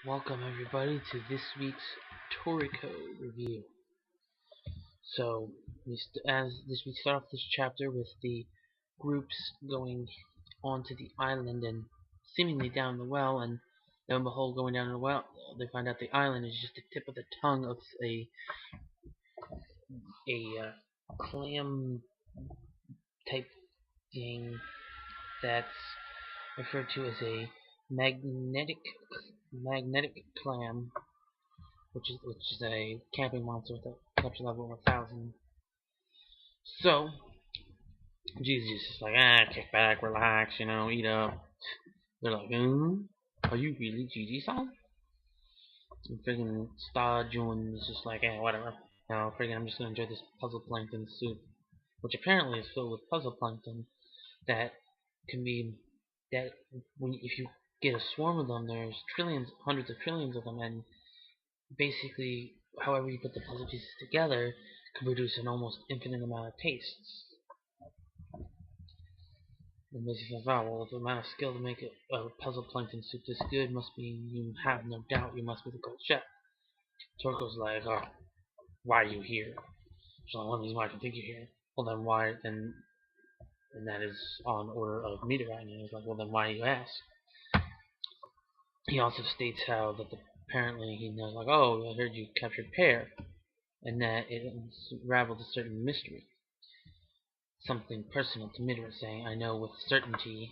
Welcome everybody to this week's Toriko review. So, as this we start off this chapter with the groups going onto the island and seemingly down the well, and lo and behold, going down the well, they find out the island is just the tip of the tongue of a clam type thing that's referred to as a magnetic clam, which is a camping monster with a capture level of 1,000. So Jesus is just like, kick back, relax, eat up. They're like, are you really Gigi-san? And friggin' Star June is just like, whatever. No, friggin' I'm just gonna enjoy this puzzle plankton soup, which apparently is filled with puzzle plankton that can be that if you get a swarm of them, there's trillions, hundreds of trillions of them, and basically, however you put the puzzle pieces together, can produce an almost infinite amount of tastes. And basically says, oh, well, the amount of skill to make a puzzle plankton soup this good must be, you have no doubt, you must be the gold chef. Toriko's like, oh, why are you here? There's only one reason why I can think you're here. Well, then why, then, and that is on order of meteorite. And he's like, well, then why do you ask? He also states how that apparently he knows, like, oh, I heard you captured Pear, and that it unraveled a certain mystery. Something personal to Midra, saying, I know with certainty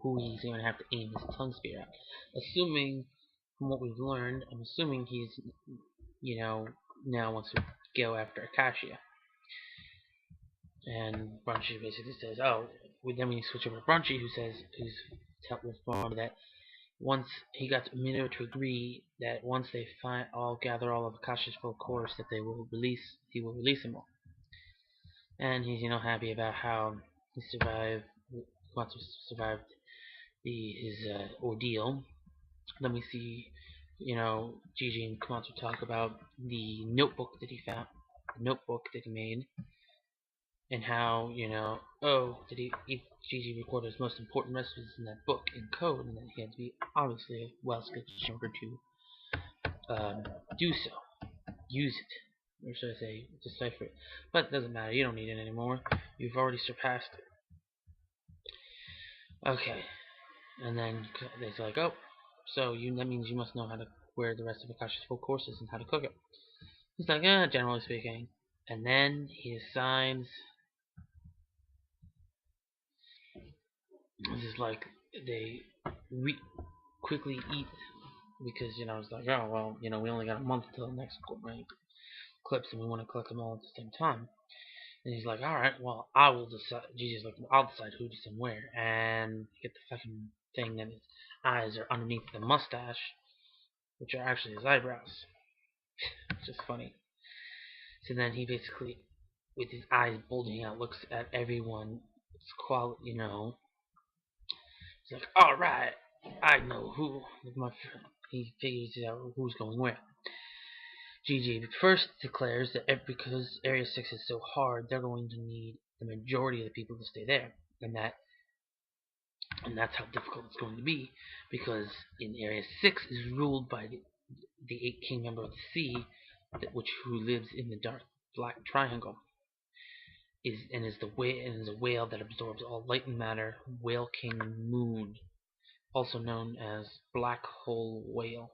who he's going to have to aim his tongue spear at. Assuming, from what we've learned, I'm assuming he's, now wants to go after Akashia. And Brunchy basically says, oh, then we switch over to Brunchy, who's informed that once he got Mino to agree that once they all gather all of Akashia's full course, that he will release them all. And he's, happy about how he wants to survive his ordeal. Then we see, Gigi and Komatsu talk about the notebook that he found, the notebook that he made, and how, Gigi recorded his most important recipes in that book in code, and that he had to be obviously a well-skilled in order to do so, use it, or should I say, decipher it. But it doesn't matter, you don't need it anymore. You've already surpassed it. Okay, and then they're like, oh, so that means you must know how to where the rest of Akashi's full course is and how to cook it. He's like, generally speaking. And then he decides, this is like, they quickly eat, because, it's like, oh, well, we only got a month till the next clips, and we want to collect them all at the same time. And he's like, alright, well, I will decide. Jesus, like, I'll decide who to send where. And get the fucking thing that his eyes are underneath the mustache, which are actually his eyebrows. Which is funny. So then he basically, with his eyes bulging out, looks at everyone. It's He's like, all right, I know who. He figures out who's going where. GG first declares that because Area 6 is so hard, they're going to need the majority of the people to stay there, and that's how difficult it's going to be, because in Area 6 is ruled by the 8 King member of the sea, who lives in the dark black triangle. Is a whale that absorbs all light and matter, Whale King Moon, also known as Black Hole Whale.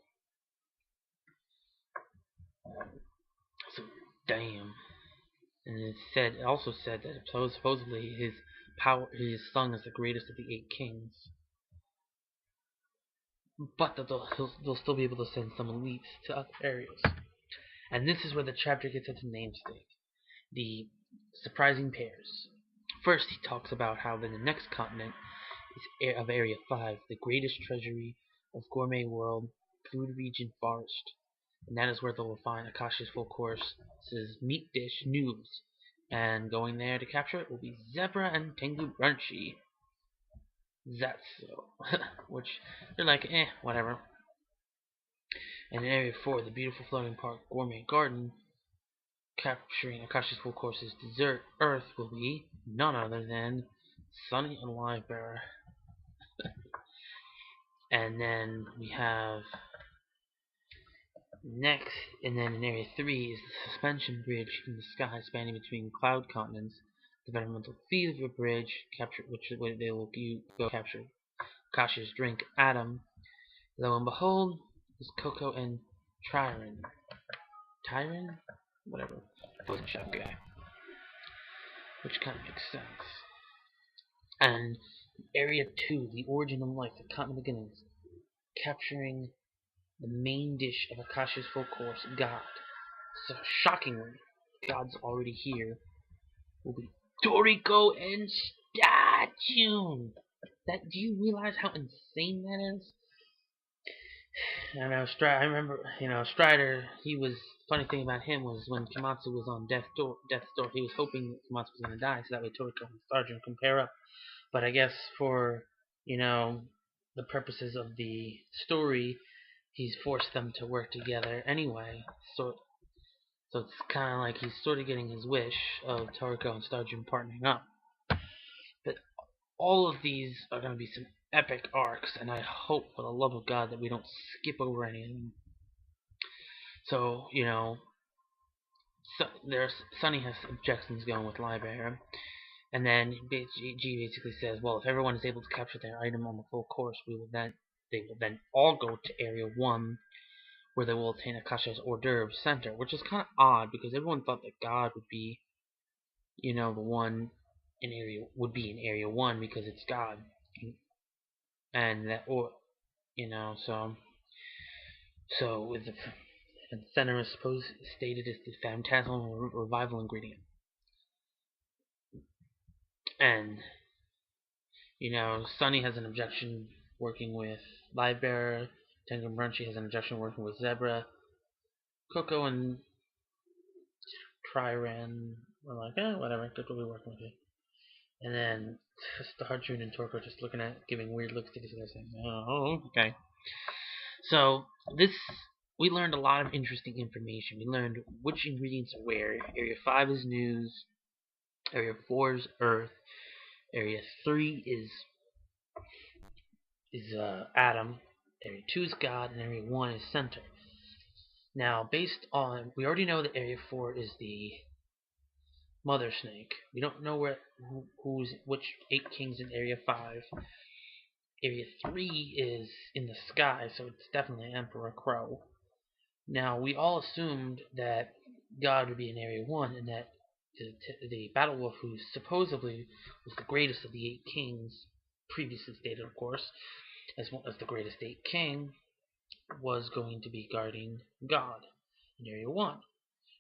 So damn. And it also said that supposedly his power, his sung as the greatest of the 8 kings, but that they'll still be able to send some elites to other areas. And this is where the chapter gets its namesake, the surprising pairs. First, he talks about how in the next continent of Area 5, the greatest treasury of Gourmet World, Food Region Forest. And that is where they will find Akashi's full course's meat dish news. And going there to capture it will be Zebra and Tengu Brunchy. That's so. Which, they're like, whatever. And in Area 4, the beautiful floating park Gourmet Garden, capturing Akashi's full course's dessert Earth will be none other than Sunny and Livebearer. And then we have Next, and then in Area 3 is the suspension bridge in the sky spanning between cloud continents. The developmental fever bridge, captured, which is where they will go capture Kasha's drink, Adam. Lo and behold, is Coco and Tyron. Tyron? Whatever. Was a chef guy. Which kind of makes sense. And Area 2, the origin of life, the continent beginnings, capturing the main dish of Akasha's full course, God. So shockingly, God's already here. Will be Toriko and statue. Do you realize how insane that is? I know I remember, Strider. Funny thing about him was when Komatsu was on death's door. He was hoping that Komatsu was gonna die, so that way Toriko and Sergeant can pair up. But I guess for the purposes of the story, he's forced them to work together anyway. So it's kind of like he's sort of getting his wish of Toriko and Sergeant partnering up. But all of these are going to be some epic arcs, and I hope, for the love of God, that we don't skip over any of them. So, Sunny has objections going with Library, and then G basically says, well, if everyone is able to capture their item on the full course, they will then all go to Area 1, where they will attain Akasha's hors d'oeuvre center, which is kind of odd because everyone thought that God would be, the one in Area 1 because it's God, and that, or so with the center is stated as the phantasmal revival ingredient, and Sunny has an objection working with Livebearer. Tengenbrunchy has an objection working with Zebra. Coco and Triran were like, whatever, good, we'll be working with you. And then Starjun and Toriko just looking at, giving weird looks to each other, saying, oh, okay. So we learned a lot of interesting information. We learned which ingredients are where. Area 5 is news. Area 4 is Earth. Area 3 is Adam. Area 2 is God, and Area 1 is Center. Now, we already know that Area 4 is the Mother Snake. We don't know which 8 kings in Area 5. Area 3 is in the sky, so it's definitely Emperor Crow. Now, we all assumed that God would be in Area 1, and that the Battle Wolf, who supposedly was the greatest of the 8 kings, previously stated, of course, as the greatest 8 king, was going to be guarding God in Area 1.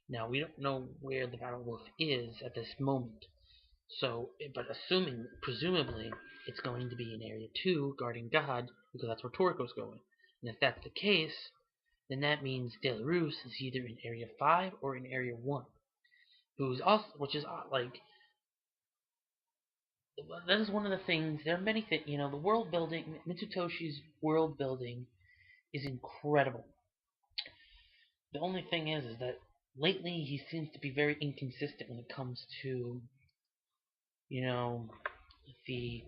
Now, we don't know where the Battle Wolf is at this moment. So, but presumably, it's going to be in Area 2, guarding God, because that's where Toriko's going. And if that's the case, then that means Delarus is either in Area 5 or in Area 1. Which is like, that is one of the things, there are many things, the world building, Mitsutoshi's world building is incredible. The only thing is that lately he seems to be very inconsistent when it comes to, the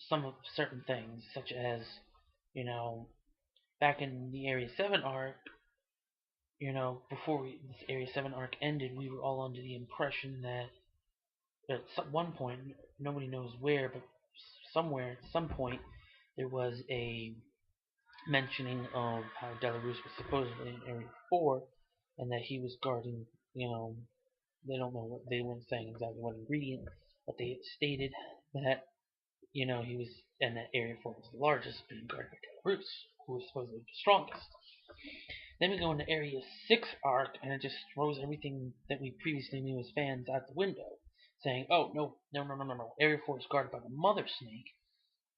some of certain things, such as, back in the Area 7 arc, before this Area 7 arc ended, we were all under the impression that at one point, nobody knows where, but somewhere, at some point, there was a mentioning of how Delarus was supposedly in Area 4, and that he was guarding, they don't know what, they weren't saying exactly what ingredient, but they stated that, he was, and that Area 4 was the largest, being guarded by Delarus, who was supposedly the strongest. Then we go into Area 6 arc, and it just throws everything that we previously knew as fans out the window, saying, oh, no, Area 4 is guarded by the Mother Snake,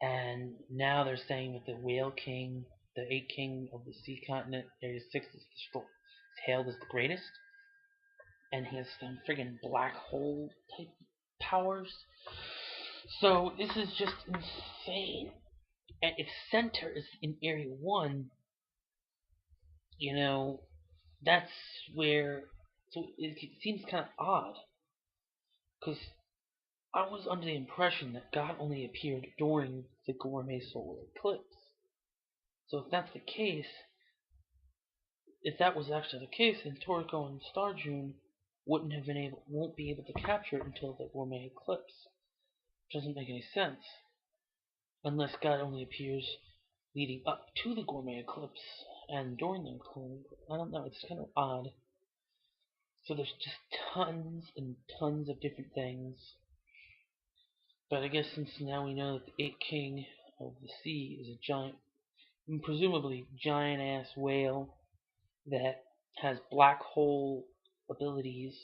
and now they're saying that the Whale King, the 8 King of the Sea Continent, Area 6 is hailed as the greatest, and he has some friggin' black hole type powers. So this is just insane. And if Center is in Area 1, that's where, so it seems kind of odd, because I was under the impression that God only appeared during the Gourmet Solar Eclipse. So if that's the case, if that was actually the case, then Toriko and Starjune won't be able to capture it until the gourmet eclipse. Doesn't make any sense. Unless God only appears leading up to the gourmet eclipse and during the eclipse. I don't know, it's kind of odd. So there's just tons and tons of different things. But I guess since now we know that the 8th King of the Sea is a giant, presumably giant ass whale that has black hole abilities,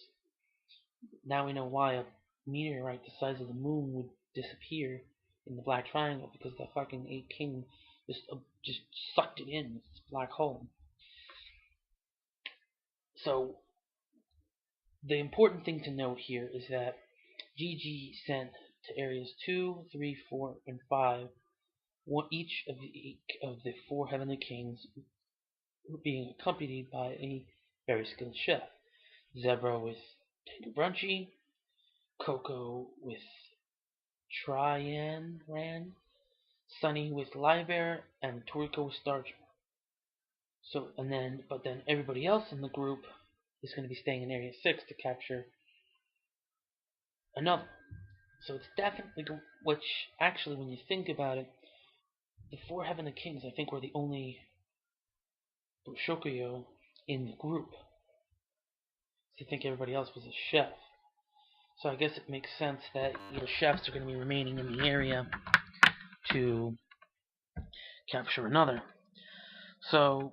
now we know why a meteorite the size of the moon would disappear in the Black Triangle, because the fucking 8th King just sucked it in with this black hole. So the important thing to note here is that Gigi sent to areas 2, 3, 4, and 5, each of the 4 heavenly kings being accompanied by a very skilled chef. Zebra with Brunchy, Coco with Ran, Sunny with Livebear, and Toriko with Starcher. But then everybody else in the group is going to be staying in Area 6 to capture another. So it's definitely, which actually, when you think about it, the 4 Heavenly Kings, I think, were the only Bushokuyo in the group. So I think everybody else was a chef. So I guess it makes sense that the chefs are going to be remaining in the area to capture another. So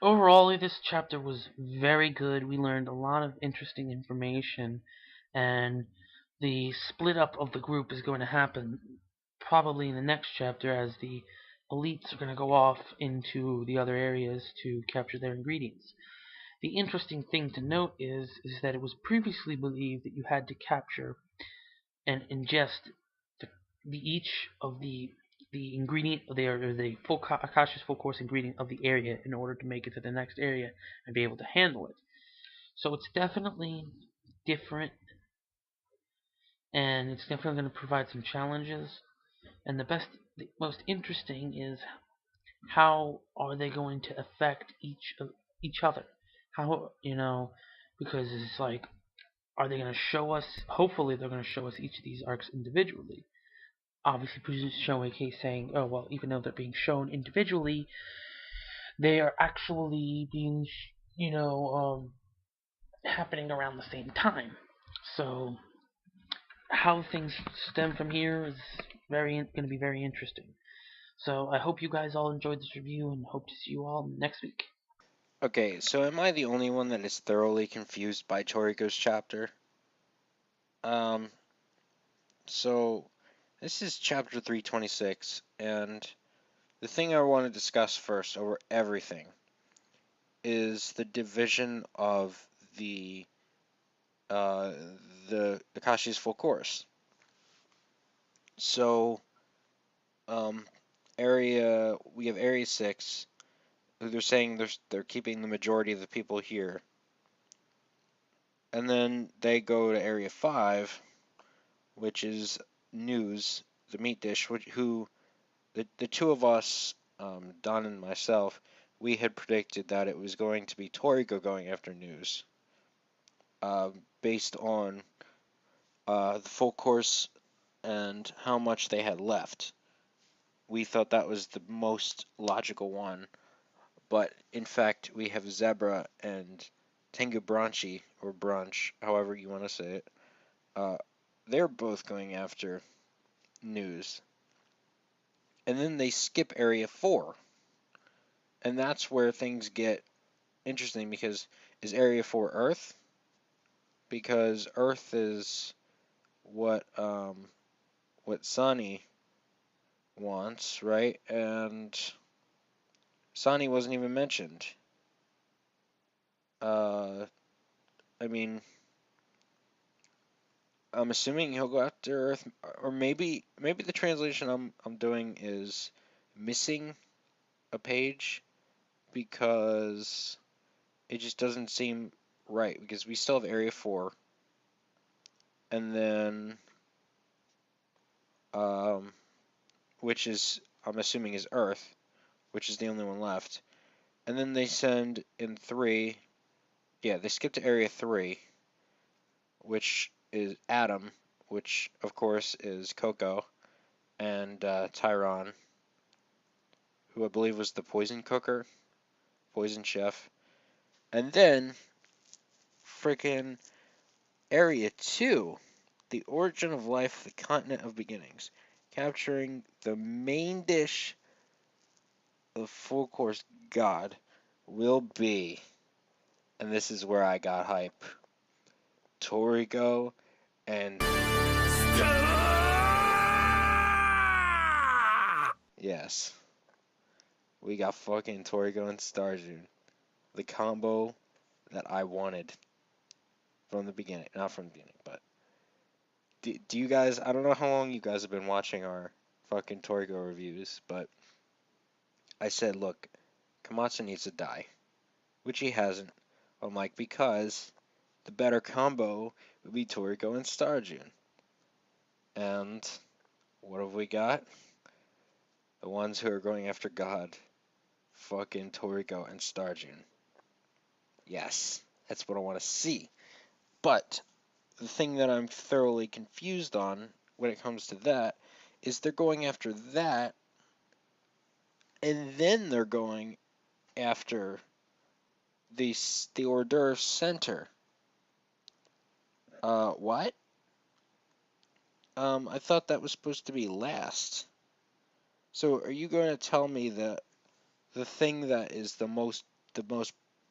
overall, this chapter was very good. We learned a lot of interesting information, and the split up of the group is going to happen probably in the next chapter, as the elites are going to go off into the other areas to capture their ingredients. The interesting thing to note is that it was previously believed that you had to capture and ingest each of the ingredient or the full Akasha's full course ingredient of the area in order to make it to the next area and be able to handle it. So it's definitely different, and it's definitely going to provide some challenges. And the most interesting is how are they going to affect each other? How, because it's like, are they going to show us? Hopefully, they're going to show us each of these arcs individually. Obviously, showing a case saying, oh well, even though they're being shown individually, they are actually being, happening around the same time. So how things stem from here is going to be very interesting. So I hope you guys all enjoyed this review, and hope to see you all next week. Okay, so am I the only one that is thoroughly confused by Toriko's chapter? Um, so this is chapter 326, and the thing I want to discuss first over everything is the division of uh, the Akashi's full course. So, um, we have Area 6, who they're saying they're keeping the majority of the people here. And then they go to Area 5, which is News, the meat dish, who the two of us, Don and myself, we had predicted that it was going to be Toriko going after News, based on the full course and how much they had left. We thought that was the most logical one, but in fact we have Zebra and Tengu Branchi, or Brunch, however you want to say it. Uh, they're both going after News. And then they skip Area 4. And that's where things get interesting, because is Area 4 Earth? Because Earth is what Sunny wants, right? And Sunny wasn't even mentioned. Uh, I mean, I'm assuming he'll go after Earth, or maybe the translation I'm doing is missing a page, because it just doesn't seem right, because we still have Area 4, and then which is, I'm assuming, is Earth, which is the only one left. And then they send in 3. Yeah, they skip to Area 3, which is Adam, which of course is Coco, and Tyron, who I believe was the poison cooker, poison chef. And then freaking Area 2, the origin of life, the continent of beginnings, capturing the main dish of full course God will be, and this is where I got hype, Toriko and yes, we got fucking Toriko and Starjun, the combo that I wanted from the beginning. Not from the beginning, but do you guys? I don't know how long you guys have been watching our fucking Toriko reviews, but I said, look, Komatsu needs to die, which he hasn't. I'm like, because the better combo would be Toriko and Starjun. And what have we got? The ones who are going after God. Fucking Toriko and Starjun. Yes, that's what I want to see. But the thing that I'm thoroughly confused on when it comes to that is they're going after that, and then they're going after the hors d'oeuvre center. What? I thought that was supposed to be last. So are you going to tell me that the thing that is the most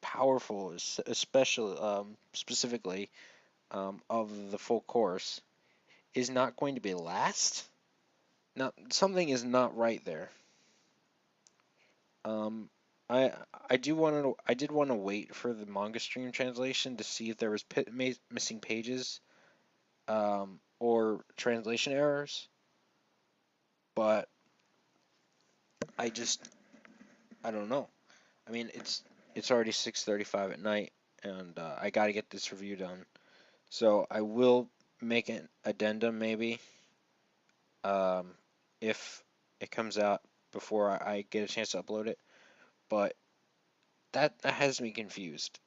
powerful, especially specifically of the full course, is not going to be last? Now something is not right there. Um, I I did want to wait for the manga stream translation to see if there was missing pages, or translation errors, but I just I don't know. I mean, it's already 6:35 at night, and I got to get this review done. So I will make an addendum maybe, if it comes out before I get a chance to upload it. But that has me confused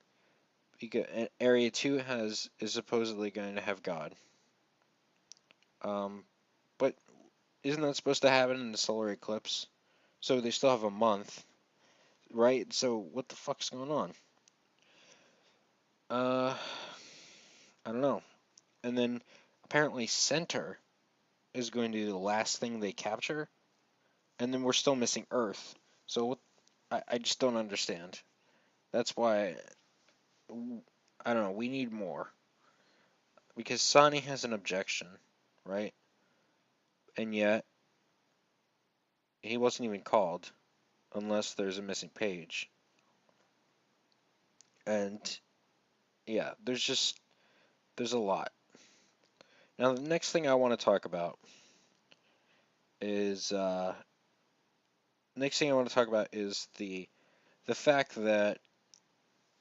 because Area 2 is supposedly going to have God. But isn't that supposed to happen in the solar eclipse? So they still have a month, right? So what the fuck's going on? I don't know. And then apparently Center is going to be the last thing they capture, and then we're still missing Earth. So what, I just don't understand. That's why I don't know. We need more because Sonny has an objection, right? And yet he wasn't even called unless there's a missing page. And yeah, there's a lot. Now the next thing I want to talk about is the fact that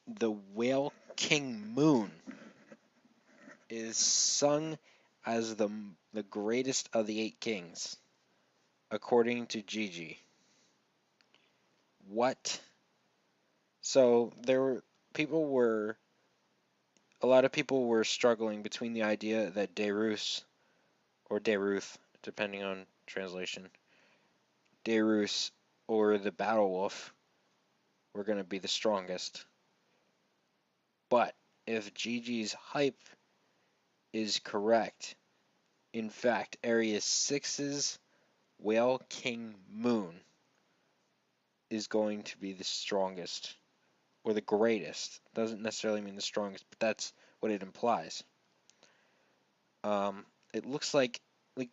the Whale King Moon is sung as the greatest of the 8 kings, according to Gigi. What? So a lot of people were struggling between the idea that Deruth, or Deruth, depending on translation, Deruth or the Battle Wolf were going to be the strongest. But if Gigi's hype is correct, in fact, Area 6's Whale King Moon is going to be the strongest, or the greatest. Doesn't necessarily mean the strongest, but that's what it implies. It looks like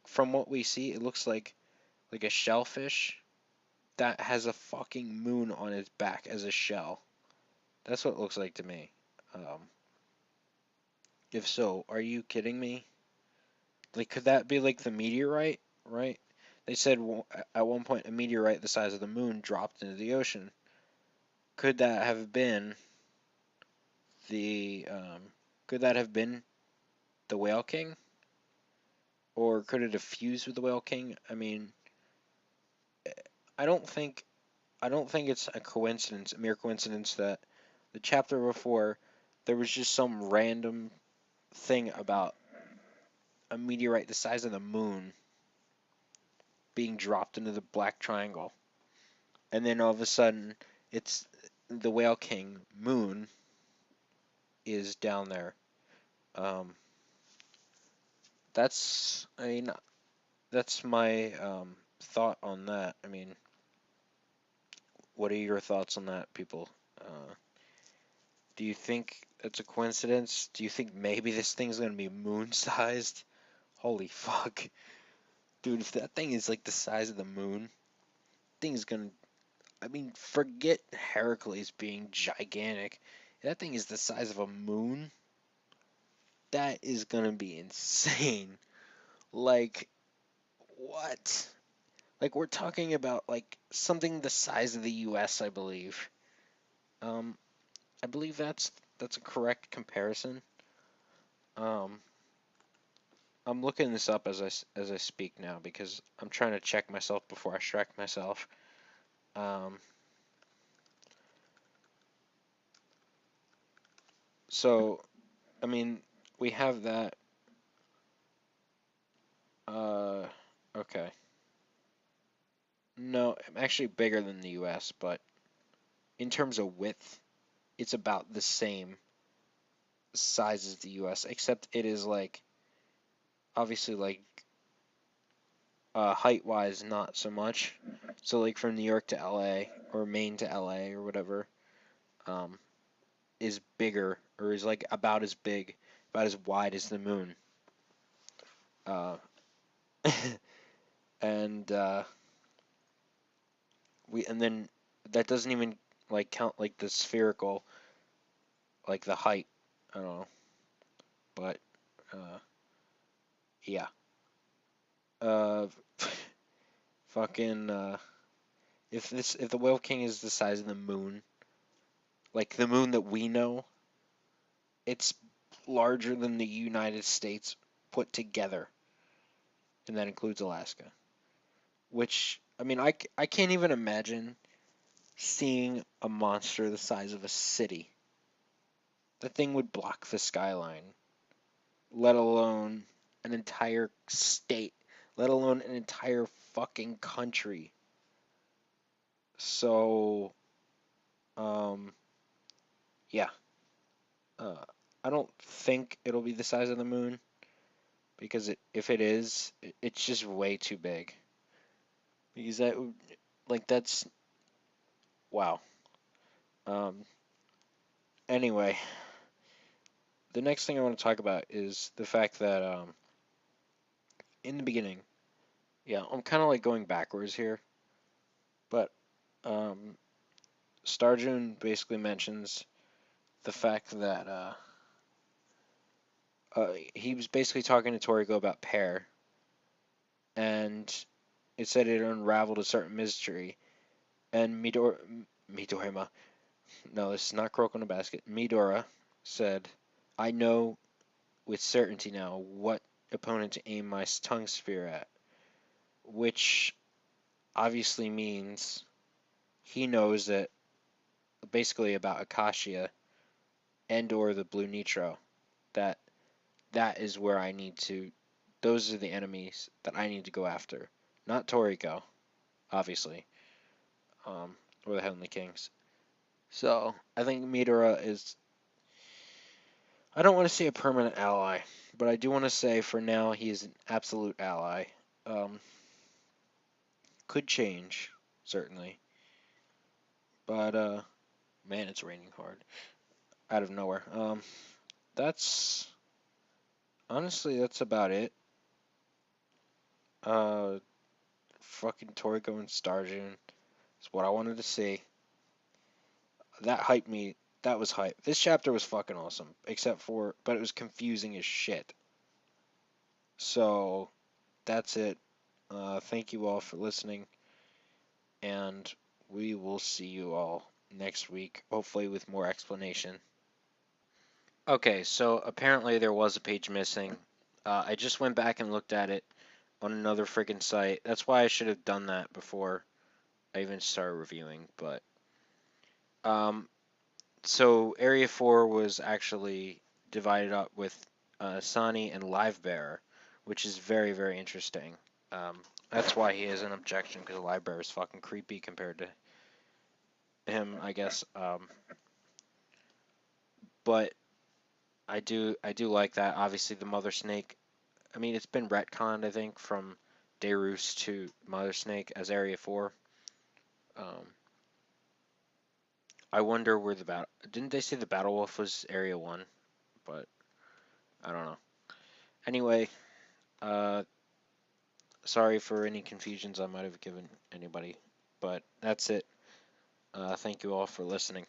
from what we see, it looks like a shellfish that has a fucking moon on its back as a shell. That's what it looks like to me. If so, are you kidding me? Like, could that be like the meteorite, right? They said at one point a meteorite the size of the moon dropped into the ocean. Could that have been the could that have been the Whale King? Or could it have fused with the Whale King? I mean, I don't think I don't think it's a coincidence, a mere coincidence that the chapter before there was just some random thing about a meteorite the size of the moon being dropped into the Black Triangle, and then all of a sudden it's the Whale King moon is down there. Um, I mean, that's my thought on that. I mean, what are your thoughts on that, people? Do you think it's a coincidence? Do you think maybe this thing's gonna be moon-sized? Holy fuck. Dude, if that thing is like the size of the moon, thing's gonna. I mean, forget Heracles being gigantic. If that thing is the size of a moon, that is gonna be insane. Like, what? Like, we're talking about, like, something the size of the US, I believe. Um, I believe that's a correct comparison. Um, I'm looking this up as I speak now because I'm trying to check myself before I strike myself. Um, so I mean, we have that. Uh, okay. No, I'm actually bigger than the U.S., but in terms of width, it's about the same size as the U.S., except it is like obviously like height-wise not so much. So like from New York to L.A. or Maine to L.A. or whatever, um, is bigger or is like about as big, about as wide as the moon. Uh, and and then that doesn't even like count like the spherical, like the height. I don't know, but uh, yeah. Uh, fucking if the Whale King is the size of the moon, like the moon that we know, it's larger than the United States put together, and that includes Alaska. Which I mean, I can't even imagine seeing a monster the size of a city. The thing would block the skyline, let alone an entire state, let alone an entire fucking country. So, um, yeah. Uh, I don't think it'll be the size of the moon because if it is, it's just way too big. Because that's wow. Um, anyway, the next thing I want to talk about is the fact that in the beginning, yeah, I'm kind of like going backwards here, but um, Starjun basically mentions the fact that he was basically talking to Toriko about Pear, and it said it unraveled a certain mystery, and Midorima, no, this is not Croak on a Basket. Midora said, "I know with certainty now what opponent to aim my tongue sphere at," which obviously means he knows that basically about Akashia and or the Blue Nitro, that that is where I need to. Those are the enemies that I need to go after, not Toriko, obviously, or the Heavenly Kings. So I think Midora is. I don't want to say a permanent ally, but I do want to say for now he is an absolute ally. Um, could change, certainly, but man, it's raining hard out of nowhere. That's honestly that's about it. Uh, fucking Toriko and Starjun. That's what I wanted to see. That hyped me. That was hype. This chapter was fucking awesome, except for, but it was confusing as shit. So that's it. Thank you all for listening, and we will see you all next week, hopefully with more explanation. Okay, so apparently there was a page missing. I just went back and looked at it on another freaking site. That's why I should have done that before I even started reviewing, but so Area 4 was actually divided up with Sani and Livebearer, which is very, very interesting. That's why he has an objection, because Livebearer is fucking creepy compared to him, I guess. But I do like that. Obviously, the Mother Snake. I mean, it's been retconned, I think, from Dayrus to Mother Snake as Area 4. Um, I wonder where the battle. Didn't they say the Battle Wolf was Area 1? But I don't know. Anyway, uh, sorry for any confusions I might have given anybody, but that's it. Thank you all for listening.